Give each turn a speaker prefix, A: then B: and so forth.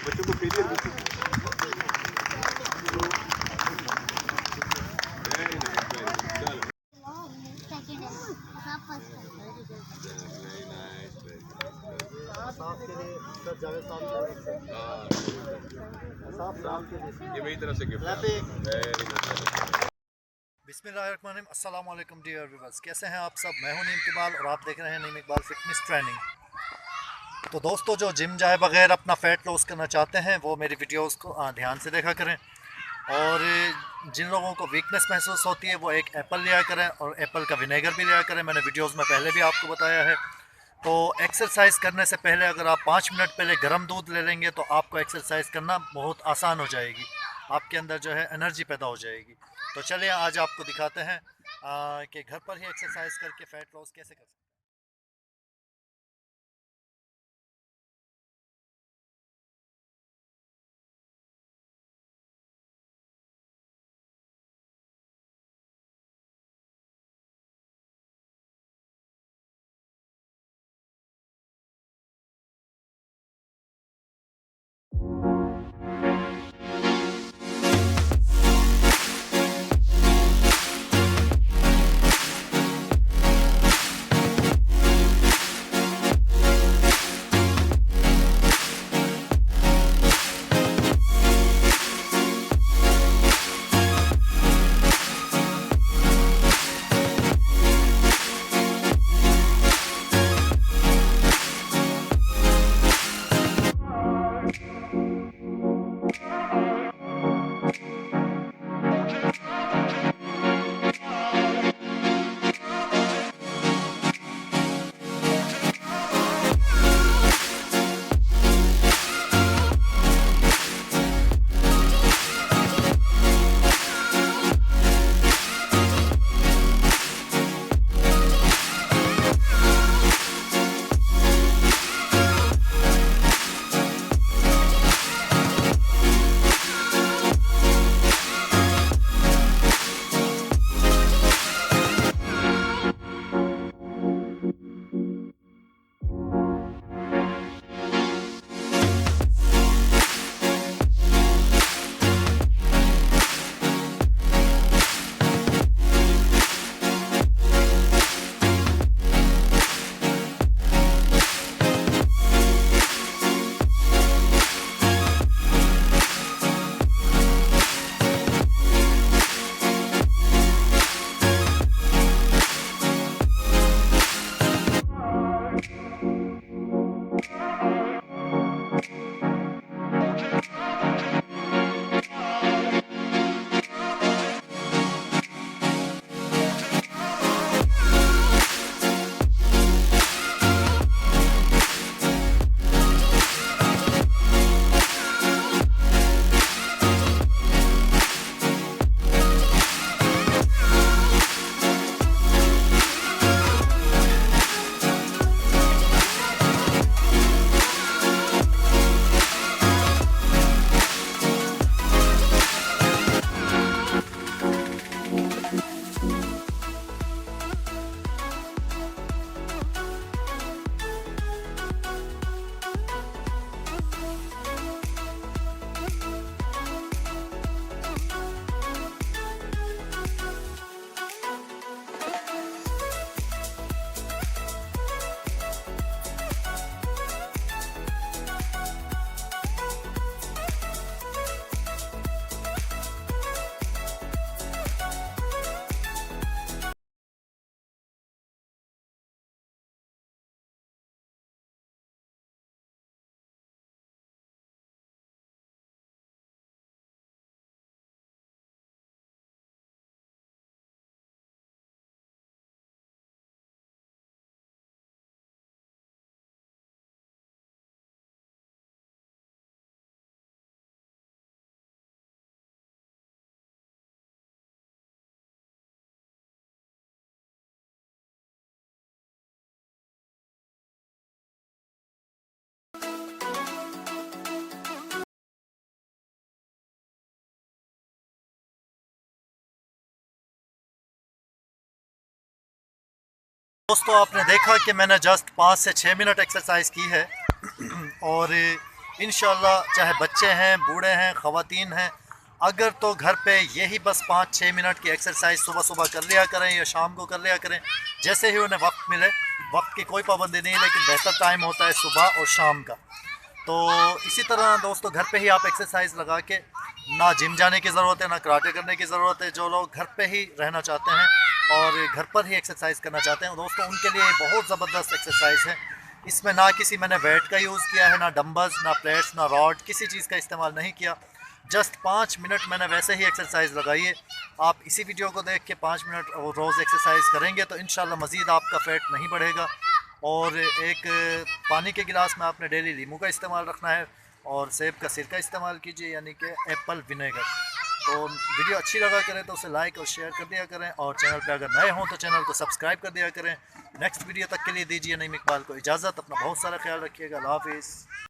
A: बच्चों को फेलियर बिल्कुल वेरी नाइस चलो वेरी नाइस
B: साफ के लिए सर जावेद साहब साफ साफ के लिए
A: ये मेरी तरफ से गिफ्ट है वेरी नाइस
B: बिस्मिल्लाहिर्रहमानिर्रहीम अस्सलाम वालेकुम डियर व्यूअर्स, कैसे हैं आप सब। मैं हूं नीम इकबाल और आप देख रहे हैं नीम इकबाल फिटनेस ट्रेनिंग। तो दोस्तों, जो जिम जाए बगैर अपना फ़ैट लॉस करना चाहते हैं वो मेरी वीडियोस को ध्यान से देखा करें। और जिन लोगों को वीकनेस महसूस होती है वो एक एप्पल लिया करें और एप्पल का विनेगर भी लिया करें। मैंने वीडियोस में पहले भी आपको बताया है। तो एक्सरसाइज करने से पहले अगर आप 5 मिनट पहले गर्म दूध ले लेंगे तो आपको एक्सरसाइज करना बहुत आसान हो जाएगी, आपके अंदर जो है एनर्जी पैदा हो जाएगी। तो चलिए आज आपको दिखाते हैं कि घर पर ही एक्सरसाइज करके फ़ैट लॉस कैसे कर सकते हैं। दोस्तों, आपने देखा कि मैंने जस्ट 5 से 6 मिनट एक्सरसाइज की है और इंशाल्लाह चाहे बच्चे हैं, बूढ़े हैं, ख़वातीन हैं, अगर तो घर पे यही बस 5-6 मिनट की एक्सरसाइज सुबह सुबह कर लिया करें या शाम को कर लिया करें, जैसे ही उन्हें वक्त मिले। वक्त की कोई पाबंदी नहीं, लेकिन बेहतर टाइम होता है सुबह और शाम का। तो इसी तरह दोस्तों घर पे ही आप एक्सरसाइज लगा के, ना जिम जाने की ज़रूरत है, ना कराटे करने की ज़रूरत है। जो लोग घर पे ही रहना चाहते हैं और घर पर ही एक्सरसाइज करना चाहते हैं दोस्तों, उनके लिए बहुत ज़बरदस्त एक्सरसाइज है। इसमें ना किसी मैंने वेट का यूज़ किया है, ना डंबल्स, ना प्लेट्स, ना रॉड, किसी चीज़ का इस्तेमाल नहीं किया। जस्ट 5 मिनट मैंने वैसे ही एक्सरसाइज लगाई है। आप इसी वीडियो को देख के 5 मिनट रोज़ एक्सरसाइज करेंगे तो इंशाल्लाह मज़ीद आपका फ़ैट नहीं बढ़ेगा। और एक पानी के गिलास में आपने डेली नींबू का इस्तेमाल रखना है और सेब का सिरका इस्तेमाल कीजिए, यानी कि एप्पल विनेगर। तो वीडियो अच्छी लगा करें तो उसे लाइक और शेयर कर दिया करें, और चैनल पे अगर नए हों तो चैनल को सब्सक्राइब कर दिया करें। नेक्स्ट वीडियो तक के लिए दीजिए नईम इकबाल को इजाज़त। अपना बहुत सारा ख्याल रखिएगा। अल्लाह हाफिज़।